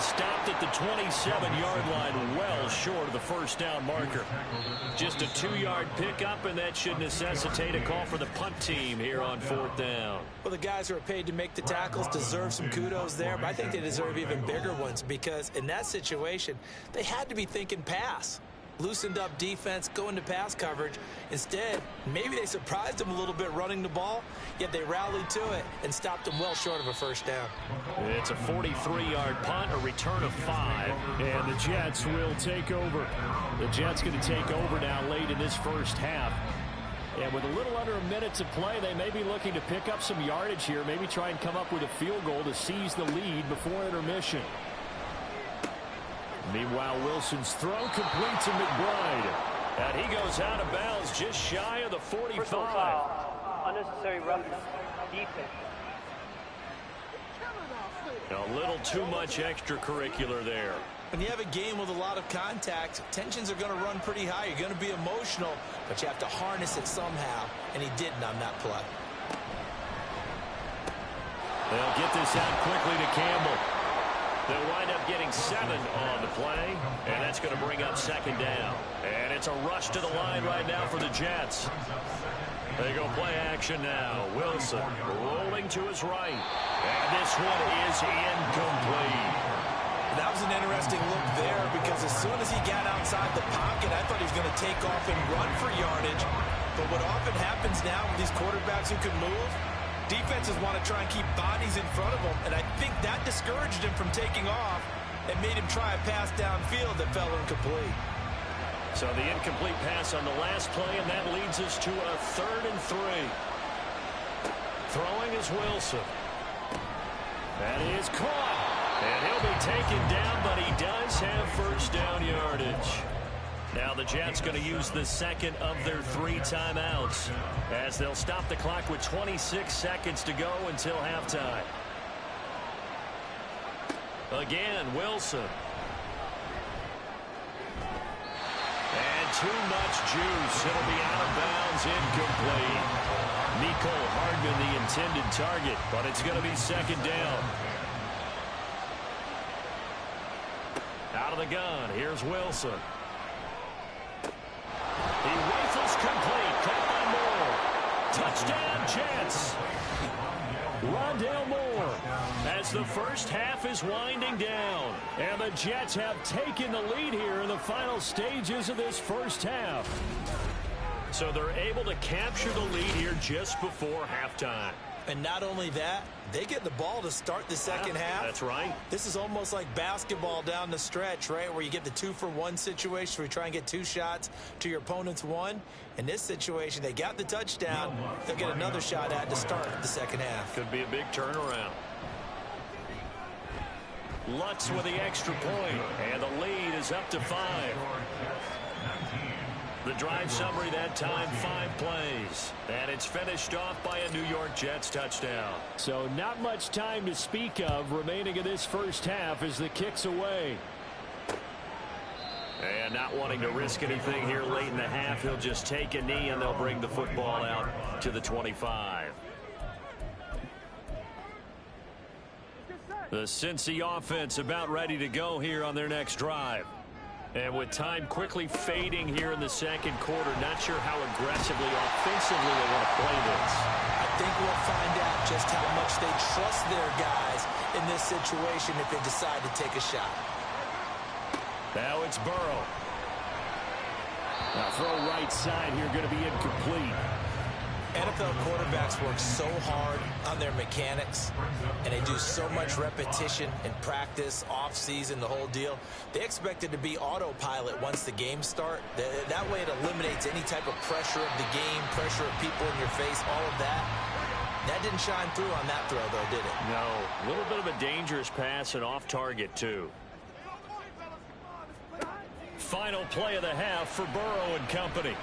stopped at the 27-yard line, well short of the first down marker. Just a 2-yard pickup, and that should necessitate a call for the punt team here on 4th down. Well, the guys who are paid to make the tackles deserve some kudos there, but I think they deserve even bigger ones because in that situation, they had to be thinking pass. Loosened up defense, go into pass coverage. Instead, maybe they surprised them a little bit running the ball, yet they rallied to it and stopped them well short of a first down. It's a 43-yard punt, a return of 5. And the Jets will take over. The Jets going to take over now late in this first half. And with a little under a minute to play, they may be looking to pick up some yardage here, maybe try and come up with a field goal to seize the lead before intermission. Meanwhile, Wilson's throw complete to McBride. And he goes out of bounds just shy of the 45. Personal foul. Unnecessary roughness. Defense. A little too much extracurricular there. When you have a game with a lot of contact, tensions are going to run pretty high. You're going to be emotional, but you have to harness it somehow, and he didn't on that play. They'll get this out quickly to Campbell. They'll wind up getting 7 on the play, and that's going to bring up 2nd down. And it's a rush to the line right now for the Jets. They go play action now. Wilson rolling to his right. And this one is incomplete. That was an interesting look there because as soon as he got outside the pocket, I thought he was going to take off and run for yardage. But what often happens now with these quarterbacks who can move, defenses want to try and keep bodies in front of them, and I think that discouraged him from taking off and made him try a pass downfield that fell incomplete. So the incomplete pass on the last play, and that leads us to a 3rd and 3. Throwing is Wilson. That is caught. And he'll be taken down, but he does have first down yardage. Now the Jets going to use the second of their 3 timeouts as they'll stop the clock with 26 seconds to go until halftime. Again, Wilson. And too much juice. It'll be out of bounds, incomplete. Mecole Hardman the intended target, but it's going to be 2nd down. Out of the gun, here's Wilson. He rifles complete. Caught by Moore. Touchdown, Jets. Rondale Moore as the first half is winding down. And the Jets have taken the lead here in the final stages of this first half. So they're able to capture the lead here just before halftime. And not only that, they get the ball to start the second half. That's right. This is almost like basketball down the stretch, right, where you get the 2-for-1 situation where you try and get 2 shots to your opponent's 1. In this situation, they got the touchdown. They'll get another shot at to start the second half. Could be a big turnaround. Lutz with the extra point, and the lead is up to 5. The drive summary that time, 5 plays. And it's finished off by a New York Jets touchdown. So not much time to speak of remaining in this first half as the kick's away. And not wanting to risk anything here late in the half, he'll just take a knee and they'll bring the football out to the 25. The Cincy offense about ready to go here on their next drive. And with time quickly fading here in the second quarter, not sure how aggressively, offensively they want to play this. I think we'll find out just how much they trust their guys in this situation if they decide to take a shot. Now it's Burrow. Now throw right side here, going to be incomplete. NFL quarterbacks work so hard on their mechanics, and they do so much repetition in practice, off-season, the whole deal. They expect it to be autopilot once the games start. That way it eliminates any type of pressure of the game, pressure of people in your face, all of that. That didn't shine through on that throw, though, did it? No. A little bit of a dangerous pass and off target, too. Final play of the half for Burrow and company.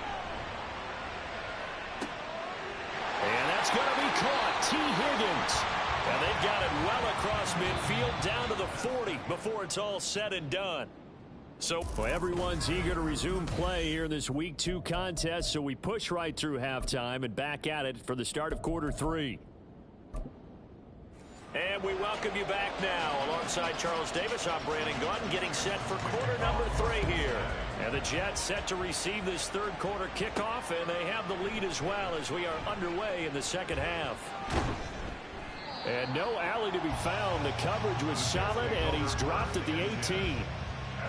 And that's going to be caught. T. Higgins. And they've got it well across midfield down to the 40 before it's all said and done. So everyone's eager to resume play here in this Week 2 contest, so we push right through halftime and back at it for the start of quarter 3. And we welcome you back now. Alongside Charles Davis, I'm Brandon Gaudin, getting set for quarter number 3 here. And the Jets set to receive this third quarter kickoff, and they have the lead as well as we are underway in the second half. And no alley to be found. The coverage was solid, and he's dropped at the 18.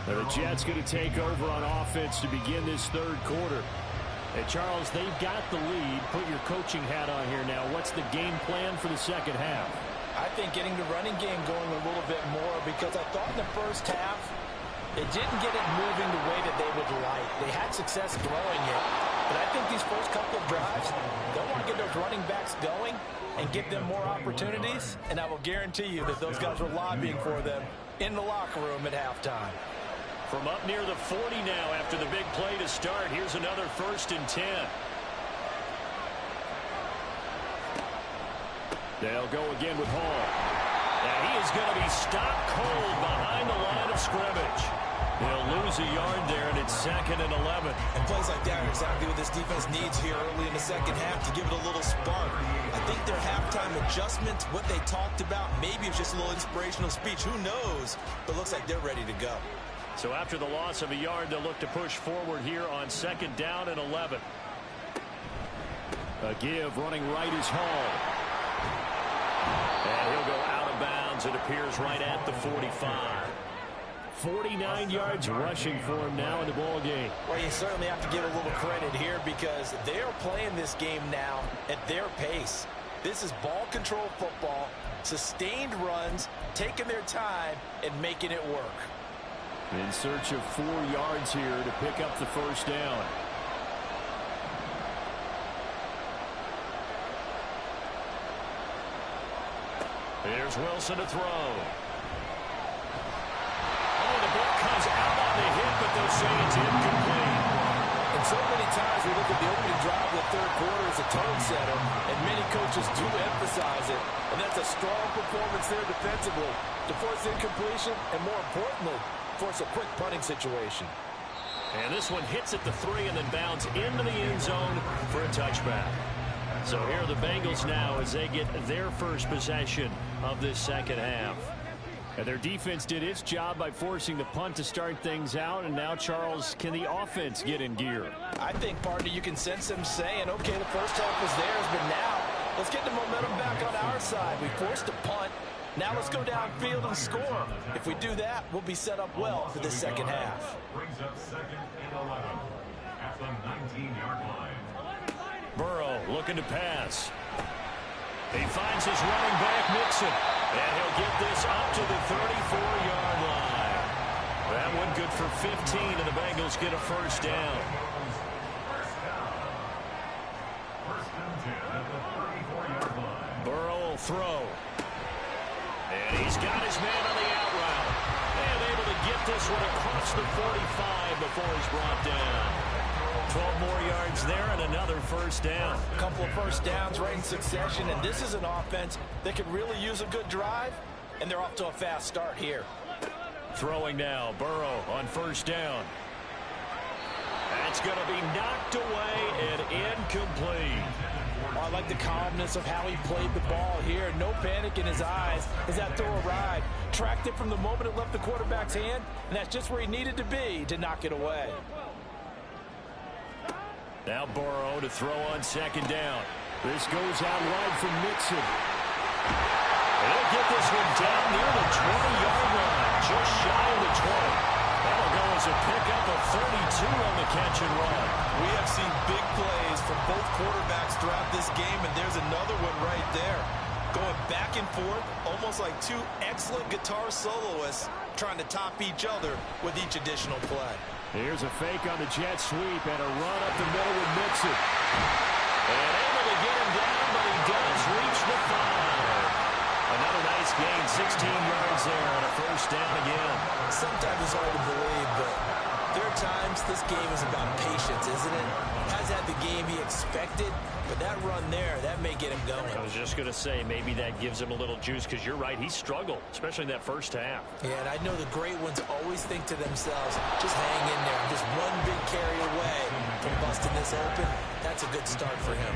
And the Jets going to take over on offense to begin this third quarter. And Charles, they've got the lead. Put your coaching hat on here now. What's the game plan for the second half? I think getting the running game going a little bit more, because I thought in the first half they didn't get it moving the way that they would like. They had success throwing it, but I think these first couple of drives, they'll want to get those running backs going and give them more opportunities, and I will guarantee you that those guys were lobbying for them in the locker room at halftime. From up near the 40 now after the big play to start, here's another 1st and 10. They'll go again with Hall. Now he is going to be stopped cold behind the line of scrimmage. He'll lose a yard there, and it's 2nd and 11. And plays like that are exactly what this defense needs here early in the second half to give it a little spark. I think their halftime adjustment, what they talked about, maybe it's just a little inspirational speech. Who knows? But looks like they're ready to go. So after the loss of a yard, they'll look to push forward here on 2nd down and 11. A give running right is Hall. And he'll go out of bounds, it appears, right at the 45. 49 yards rushing for him now in the ball game. Well, you certainly have to give a little credit here because they're playing this game now at their pace. This is ball control football, sustained runs, taking their time, and making it work. In search of 4 yards here to pick up the first down. Here's Wilson to throw. Oh, the ball comes out on the hit, but they'll say it's incomplete. And so many times we look at the opening drive of the third quarter as a tone setter, and many coaches do emphasize it. And that's a strong performance there defensively to force incompletion and, more importantly, force a quick punting situation. And this one hits at the 3 and then bounds into the end zone for a touchback. So here are the Bengals now as they get their first possession of this second half. And their defense did its job by forcing the punt to start things out. And now, Charles, can the offense get in gear? I think, partner, you can sense them saying, okay, the first half was theirs, but now let's get the momentum back on our side. We forced a punt. Now let's go downfield and score. If we do that, we'll be set up well for the second half. Brings up 2nd and 11 at the 19-yard line. Burrow looking to pass. He finds his running back, Mixon. And he'll get this up to the 34-yard line. That one good for 15, and the Bengals get a first down. First and 10 at the 34-yard line. Burrow will throw. And he's got his man on the out route. And able to get this one across the 45 before he's brought down. 12 more yards there and another first down. A couple of first downs right in succession, and this is an offense that could really use a good drive, and they're off to a fast start here. Throwing now, Burrow on first down. That's going to be knocked away and incomplete. I like the calmness of how he played the ball here. No panic in his eyes as that throw arrived. Tracked it from the moment it left the quarterback's hand, and that's just where he needed to be to knock it away. Now Burrow to throw on second down. This goes out wide from Mixon. He'll get this one down near the 20-yard line, just shy of the 20. That'll go as a pickup of 32 on the catch and run. We have seen big plays from both quarterbacks throughout this game, and there's another one right there. Going back and forth, almost like two excellent guitar soloists trying to top each other with each additional play. Here's a fake on the jet sweep and a run up the middle with Mixon. And able to get him down, but he does reach the 5. Another nice gain, 16 yards there on a first down again. Sometimes it's hard to believe, but There are times this game is about patience, isn't it? Has had the game he expected, but that run there, that may get him going. I was just going to say, maybe that gives him a little juice, because you're right, he struggled, especially in that first half. Yeah, and I know the great ones always think to themselves, just hang in there. I'm just one big carry away from busting this open. That's a good start for him.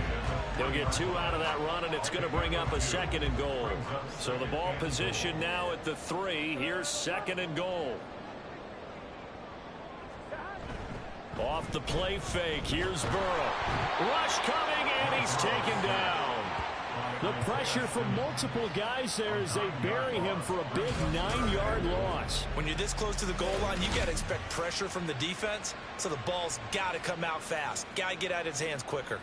He'll get 2 out of that run, and it's going to bring up a 2nd and goal. So the ball position now at the 3. Here's 2nd and goal. Off the play fake. Here's Burrow. Rush coming, and he's taken down. The pressure from multiple guys there as they bury him for a big 9-yard loss. When you're this close to the goal line, you got to expect pressure from the defense, so the ball's got to come out fast. Got to get out of his hands quicker.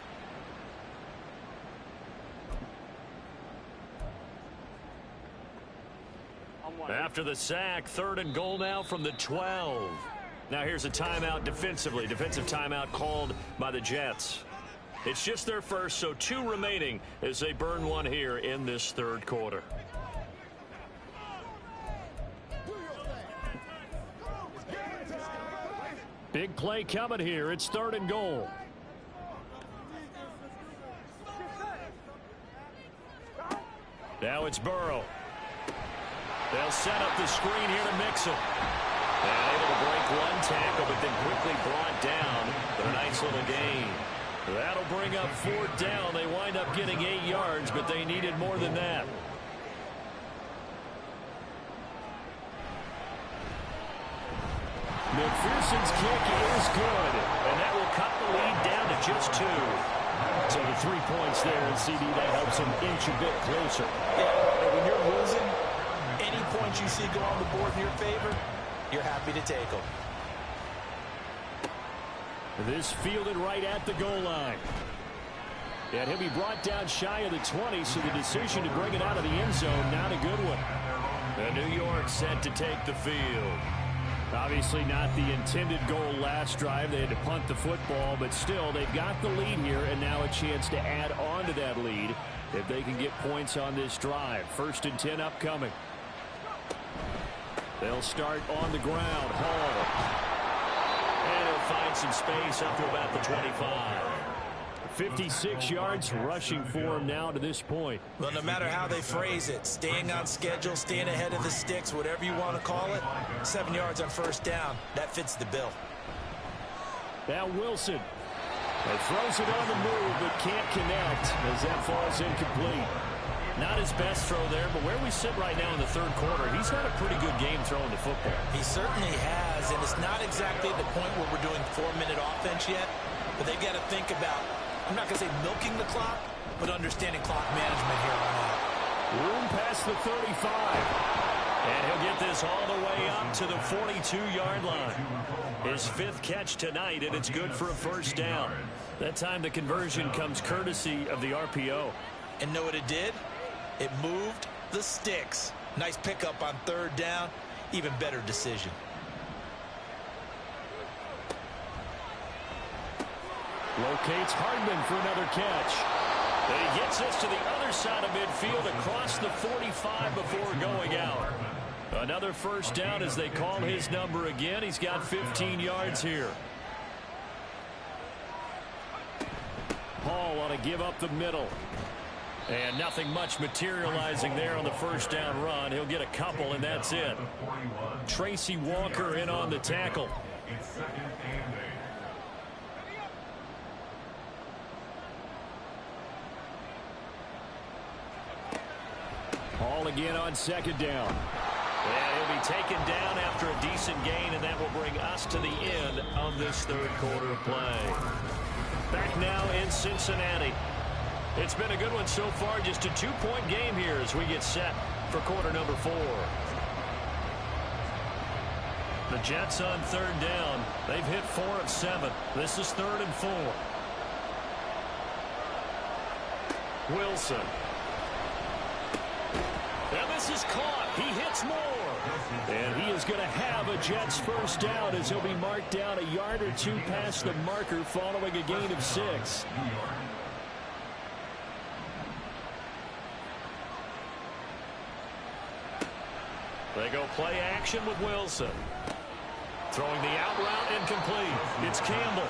After the sack, 3rd and goal now from the 12. Now here's a timeout defensively. Defensive timeout called by the Jets. It's just their first, so 2 remaining as they burn one here in this 3rd quarter. Big play coming here. It's 3rd and goal. Now it's Burrow. They'll set up the screen here to mix him. And able to break one tackle, but then quickly brought down. But a nice little gain. That'll bring up 4th down. They wind up getting 8 yards, but they needed more than that. McPherson's kick is good, and that will cut the lead down to just 2. So the 3 points there, and CD, that helps him inch a bit closer. Yeah, when you're losing, any points you see go on the board in your favor, you're happy to take them. This fielded right at the goal line. And he'll be brought down shy of the 20, so the decision to bring it out of the end zone, not a good one. And New York set to take the field. Obviously not the intended goal last drive. They had to punt the football, but still, they've got the lead here, and now a chance to add on to that lead if they can get points on this drive. 1st and 10 upcoming. They'll start on the ground. Hall. And he'll find some space up to about the 25. 56 yards rushing for him now to this point. Well, no matter how they phrase it, staying on schedule, staying ahead of the sticks, whatever you want to call it, 7 yards on 1st down, that fits the bill. Now Wilson. He throws it on the move, but can't connect as that falls incomplete. Not his best throw there, but where we sit right now in the 3rd quarter, he's had a pretty good game throwing the football. He certainly has, and it's not exactly the point where we're doing 4-minute offense yet, but they've got to think about, I'm not going to say milking the clock, but understanding clock management here on out. Room past the 35. And he'll get this all the way up to the 42-yard line. His 5th catch tonight, and it's good for a 1st down. That time the conversion comes courtesy of the RPO. And know what it did? It moved the sticks. Nice pickup on 3rd down. Even better decision. Locates Hardman for another catch. And he gets us to the other side of midfield across the 45 before going out. Another 1st down as they call his number again. He's got 15 yards here. Hall want to give up the middle. And nothing much materializing there on the 1st down run. He'll get a couple, and that's it. Tracy Walker in on the tackle. Hall again on 2nd down. And he'll be taken down after a decent gain, and that will bring us to the end of this 3rd quarter of play. Back now in Cincinnati. It's been a good one so far. Just a 2-point game here as we get set for quarter number 4. The Jets on 3rd down. They've hit 4 of 7. This is 3rd and 4. Wilson. Now this is caught. He hits more. And he is going to have a Jets 1st down as he'll be marked down a yard or 2 past the marker following a gain of 6. They go play action with Wilson. Throwing the out route incomplete. It's Campbell.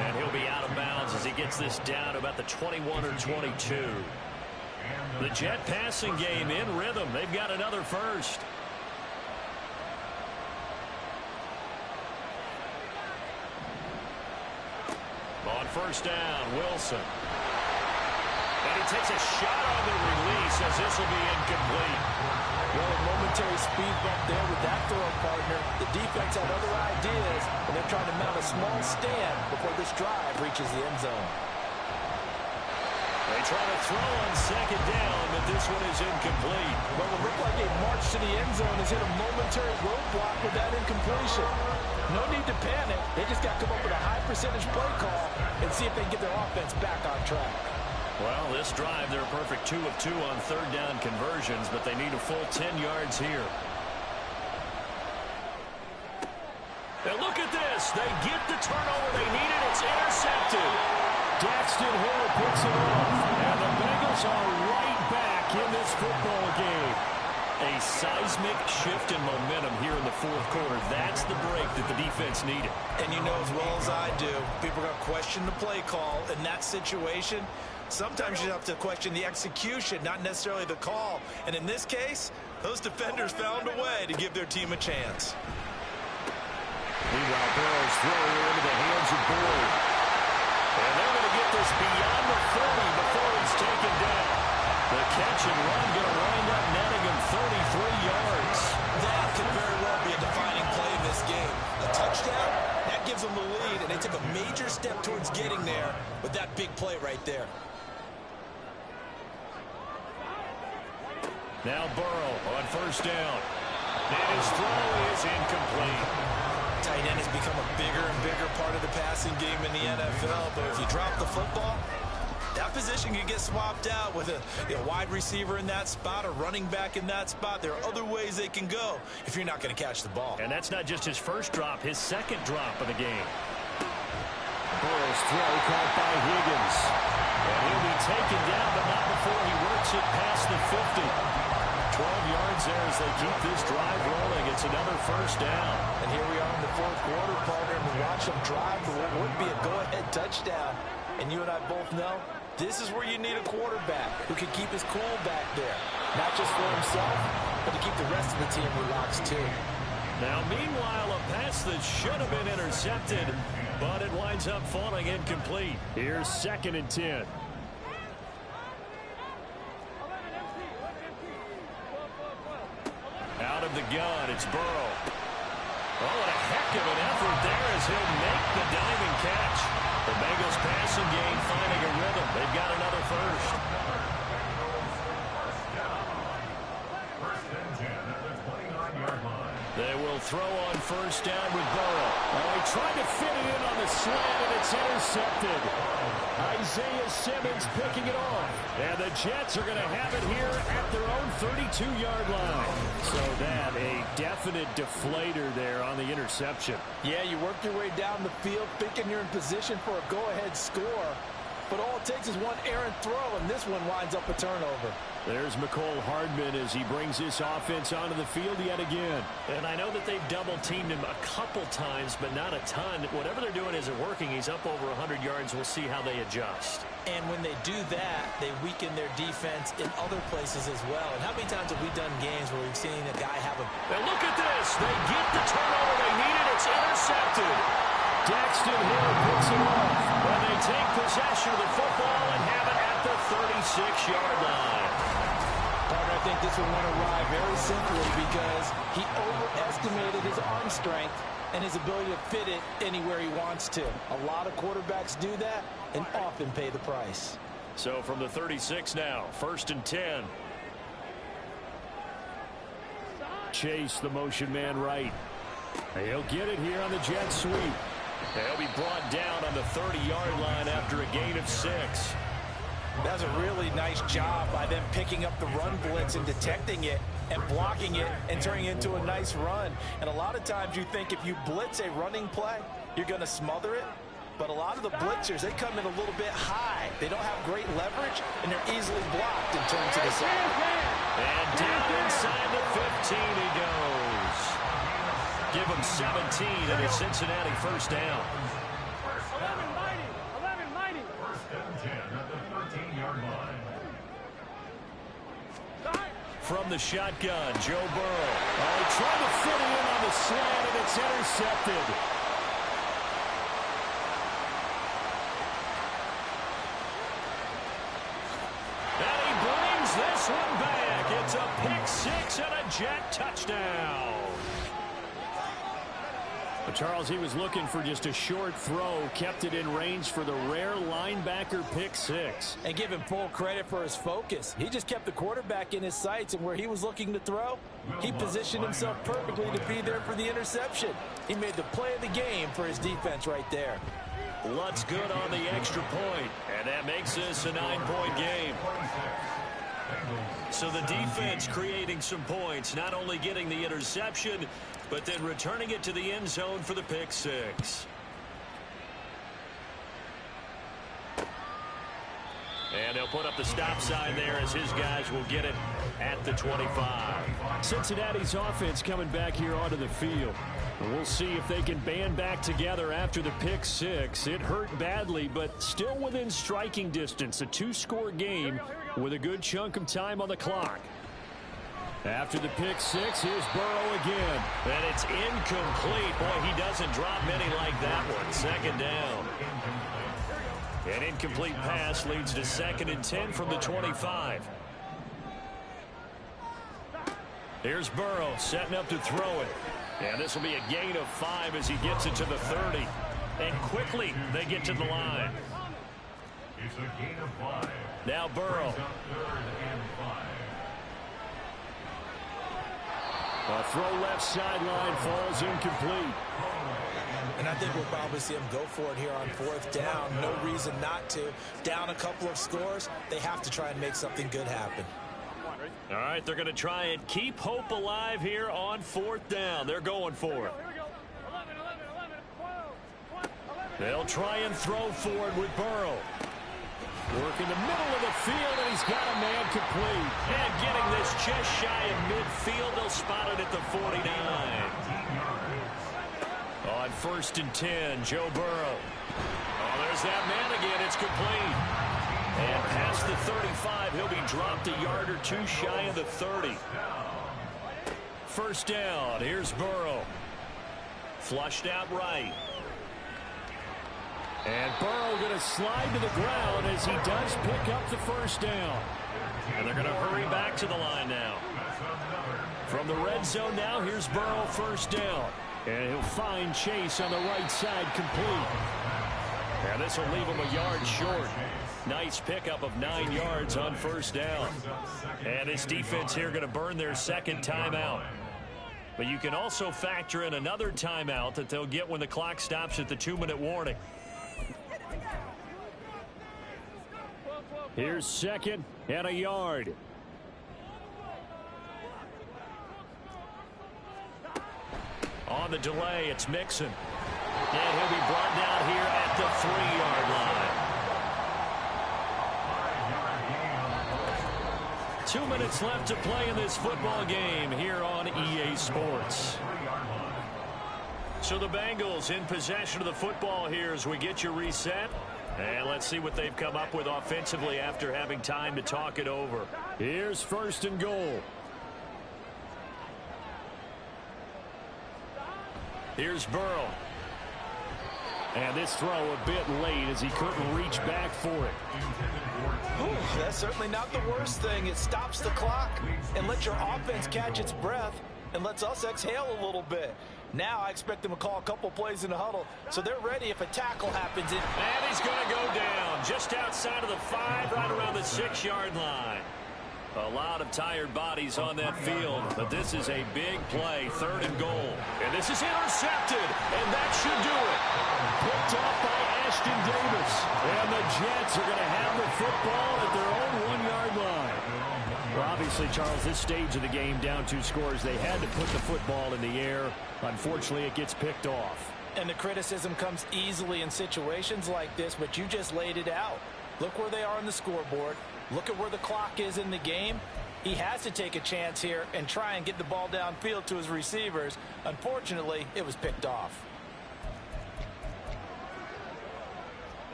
And he'll be out of bounds as he gets this down to about the 21 or 22. The Jet passing game in rhythm. They've got another first. On first down, Wilson. And he takes a shot on the release as this will be incomplete. Well, a momentary speed bump there with that throw partner. The defense had other ideas, and they're trying to mount a small stand before this drive reaches the end zone. They try to throw on second down, but this one is incomplete. Well, it looked like a march to the end zone has hit a momentary roadblock with that incompletion. No need to panic. They just got to come up with a high percentage play call and see if they can get their offense back on track. Well, this drive, they're a perfect 2 of 2 on third down conversions, but they need a full 10 yards here. And look at this. They get the turnover they needed. It's intercepted. Daxton Hill picks it off, and the Bengals are right back in this football game. A seismic shift in momentum here in the fourth quarter. That's the break that the defense needed. And you know as well as I do, people are going to question the play call in that situation. Sometimes you have to question the execution, not necessarily the call. And in this case, those defenders found a way to give their team a chance. Meanwhile, Burrow's throwing into the hands of Boyd. And they're going to get this beyond the 30 before it's taken down. The catch and run going to wind up netting him 33 yards. That could very well be a defining play in this game. A touchdown, that gives them the lead, and they took a major step towards getting there with that big play right there. Now Burrow on first down. And his throw is incomplete. Tight end has become a bigger and bigger part of the passing game in the NFL, but if you drop the football, that position can get swapped out with a wide receiver in that spot, a running back in that spot. There are other ways they can go if you're not going to catch the ball. And that's not just his first drop, his second drop of the game. Burrow's throw caught by Higgins. And he'll be taken down, but not before he works it past the 50. 12 yards there as they keep this drive rolling. It's another first down. And here we are in the fourth quarter, partner, and we watch them drive for what would be a go-ahead touchdown. And you and I both know this is where you need a quarterback who can keep his cool back there. Not just for himself, but to keep the rest of the team relaxed too. Now, meanwhile, a pass that should have been intercepted, but it winds up falling incomplete. Here's 2nd and 10. Out of the gun, it's Burrow. Oh, what a heck of an effort there as he'll make the diving catch. The Bengals passing game finding a rhythm. They've got another first. First and 10 at the 29-yard line. They will throw on first down with Burrow. Oh, he tried to fit it in on the slant, and it's intercepted. Isaiah Simmons picking it off. And the Jets are going to have it here at their own 32-yard line. So that a definite deflator there on the interception. Yeah, you work your way down the field thinking you're in position for a go-ahead score. But all it takes is one errant throw, and this one winds up a turnover. There's McCole Hardman as he brings this offense onto the field yet again. And I know that they've double-teamed him a couple times, but not a ton. Whatever they're doing isn't working. He's up over 100 yards. We'll see how they adjust. And when they do that, they weaken their defense in other places as well. And how many times have we done games where we've seen a guy have a... Now look at this. They get the turnover they needed. It's intercepted. Daxton Hill picks it off. And they take possession of the football and have it at the 36-yard line. Partner, I think this one went awry very simply because he overestimated his arm strength and his ability to fit it anywhere he wants to. A lot of quarterbacks do that and often pay the price. So from the 36 now, 1st and 10. Chase, the motion man right. He'll get it here on the jet sweep. They'll be brought down on the 30-yard line after a gain of 6. That's a really nice job by them picking up the run blitz and detecting it and blocking it and turning it into a nice run. And a lot of times you think if you blitz a running play, you're going to smother it. But a lot of the blitzers, they come in a little bit high. They don't have great leverage, and they're easily blocked and turned to the side. And down inside the 15 he goes. Give them 17 and a Cincinnati first down. 11 mighty. First and 10 at the 13-yard line. From the shotgun, Joe Burrow. Oh, trying to fit it in on the slant, and it's intercepted. And he brings this one back. It's a pick six and a Jet touchdown. But Charles, he was looking for just a short throw, kept it in range for the rare linebacker pick six. And give him full credit for his focus. He just kept the quarterback in his sights, and where he was looking to throw, he positioned himself perfectly to be there for the interception. He made the play of the game for his defense right there. Lutt's good on the extra point, and that makes this a 9-point game. So the defense creating some points, not only getting the interception, but then returning it to the end zone for the pick six. And they'll put up the stop sign there as his guys will get it at the 25. Cincinnati's offense coming back here onto the field. We'll see if they can band back together after the pick six. It hurt badly, but still within striking distance. A two-score game with a good chunk of time on the clock. After the pick six, here's Burrow again. And it's incomplete. Boy, he doesn't drop many like that one. Second down. An incomplete pass leads to 2nd and 10 from the 25. Here's Burrow setting up to throw it. And this will be a gain of 5 as he gets it to the 30. And quickly they get to the line. It's a gain of 5. Now Burrow. A throw left sideline falls incomplete. And I think we'll probably see him go for it here on 4th down. No reason not to. Down a couple of scores, they have to try and make something good happen. All right, they're going to try and keep hope alive here on 4th down. They're going for it. They'll try and throw forward with Burrow. Work in the middle of the field, and he's got a man complete. And getting this just shy of midfield, they'll spot it at the 49. On 1st and 10, Joe Burrow. Oh, there's that man again. It's complete. And past the 35, he'll be dropped a yard or two shy of the 30. First down, here's Burrow. Flushed out right. And Burrow going to slide to the ground as he does pick up the first down. And they're going to hurry back to the line now. From the red zone now, here's Burrow first down. And he'll find Chase on the right side complete. And this will leave him a yard short. Nice pickup of 9 yards on first down. And this defense here going to burn their 2nd timeout. But you can also factor in another timeout that they'll get when the clock stops at the 2-minute warning. Here's 2nd and a yard. On the delay, it's Mixon. And he'll be brought down here at the 3-yard line. 2 minutes left to play in this football game here on EA Sports. So the Bengals in possession of the football here as we get you reset. And let's see what they've come up with offensively after having time to talk it over. Here's 1st and goal. Here's Burrow. And this throw a bit late as he couldn't reach back for it. Ooh, that's certainly not the worst thing. It stops the clock and lets your offense catch its breath and lets us exhale a little bit. Now I expect them to call a couple plays in the huddle, so they're ready if a tackle happens. And he's going to go down just outside of the 5, right around the 6-yard line. A lot of tired bodies on that field, but this is a big play, 3rd and goal. And this is intercepted, and that should do it. Picked off by Ashton Davis. And the Jets are going to have the football at their own 1-yard line. Well, obviously, Charles, this stage of the game, down 2 scores, they had to put the football in the air. Unfortunately, it gets picked off. And the criticism comes easily in situations like this, but you just laid it out. Look where they are on the scoreboard. Look at where the clock is in the game. He has to take a chance here and try and get the ball downfield to his receivers. Unfortunately, it was picked off.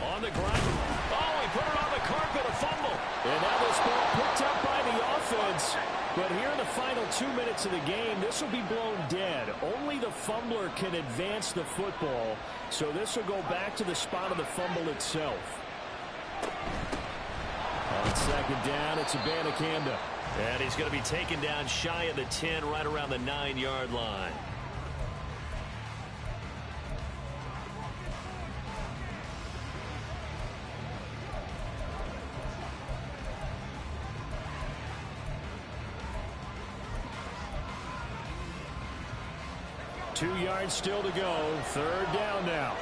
On the ground. Oh, he put it on the carpet, a fumble. And that was ball picked up by the offense. But here in the final 2 minutes of the game, this will be blown dead. Only the fumbler can advance the football. So this will go back to the spot of the fumble itself. On second down, it's Abanikanda. And he's going to be taken down shy of the 10, right around the 9-yard line. Two yards still to go. Third down now.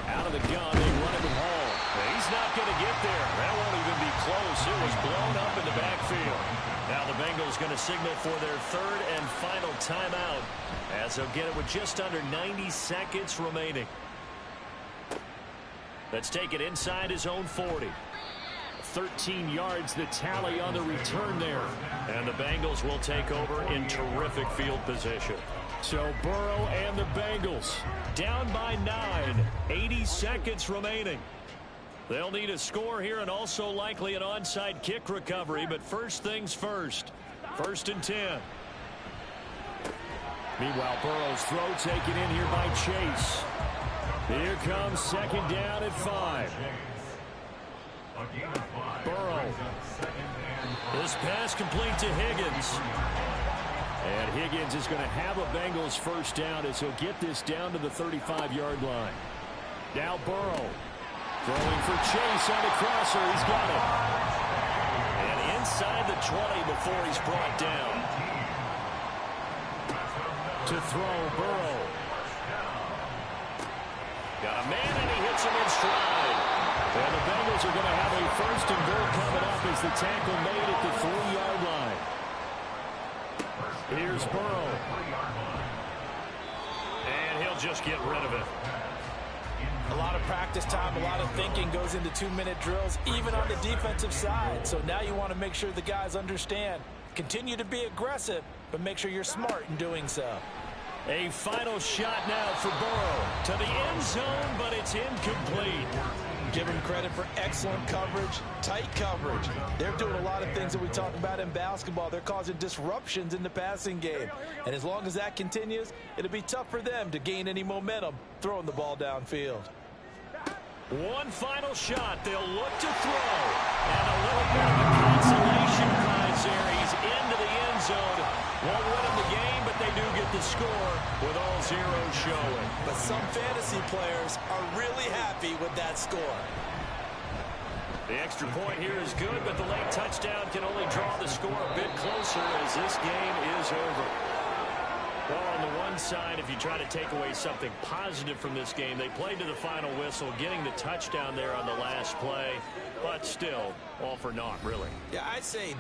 Out of the gun, they run it with Hall. He's not going to get there. That won't even be close. It was blown up in the backfield. Now the Bengals going to signal for their third and final timeout, as they'll get it with just under 90 seconds remaining. Let's take it inside his own 40. 13 yards the tally on the return there. And the Bengals will take over in terrific field position. So Burrow and the Bengals down by 9. 80 seconds remaining. They'll need a score here and also likely an onside kick recovery. But first things first. 1st and 10. Meanwhile, Burrow's throw taken in here by Chase. Here comes second down at 5. Burrow. This pass complete to Higgins. And Higgins is going to have a Bengals first down as he'll get this down to the 35-yard line. Now Burrow. Throwing for Chase on the crosser. He's got it. And inside the 20 before he's brought down. To throw, Burrow. Got a man and he hits him in stride. And the Bengals are going to have a 1st and goal coming up as the tackle made at the 3-yard line. Here's Burrow. And he'll just get rid of it. A lot of practice time, a lot of thinking goes into 2-minute drills, even on the defensive side. So now you want to make sure the guys understand. Continue to be aggressive, but make sure you're smart in doing so. A final shot now for Burrow. To the end zone, but it's incomplete. Give them credit for excellent coverage, tight coverage. They're doing a lot of things that we talk about in basketball. They're causing disruptions in the passing game. And as long as that continues, it'll be tough for them to gain any momentum throwing the ball downfield. One final shot. They'll look to throw. And a little bit of a consolation prize there. He's into the end zone. Won't win them the game, but they do get the score with all zeros showing. But some fantasy players are really happy with that score. The extra point here is good, but the late touchdown can only draw the score a bit closer as this game is over. Well, on the one side, if you try to take away something positive from this game, they played to the final whistle, getting the touchdown there on the last play, but still, all for naught, really. Yeah, I'd say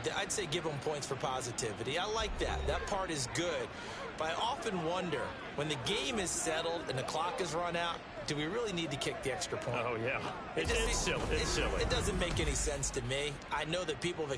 give them points for positivity. I like that. That part is good. But I often wonder, when the game is settled and the clock is run out, do we really need to kick the extra point? Oh, yeah. It's silly. It's silly. It doesn't make any sense to me. I know that people have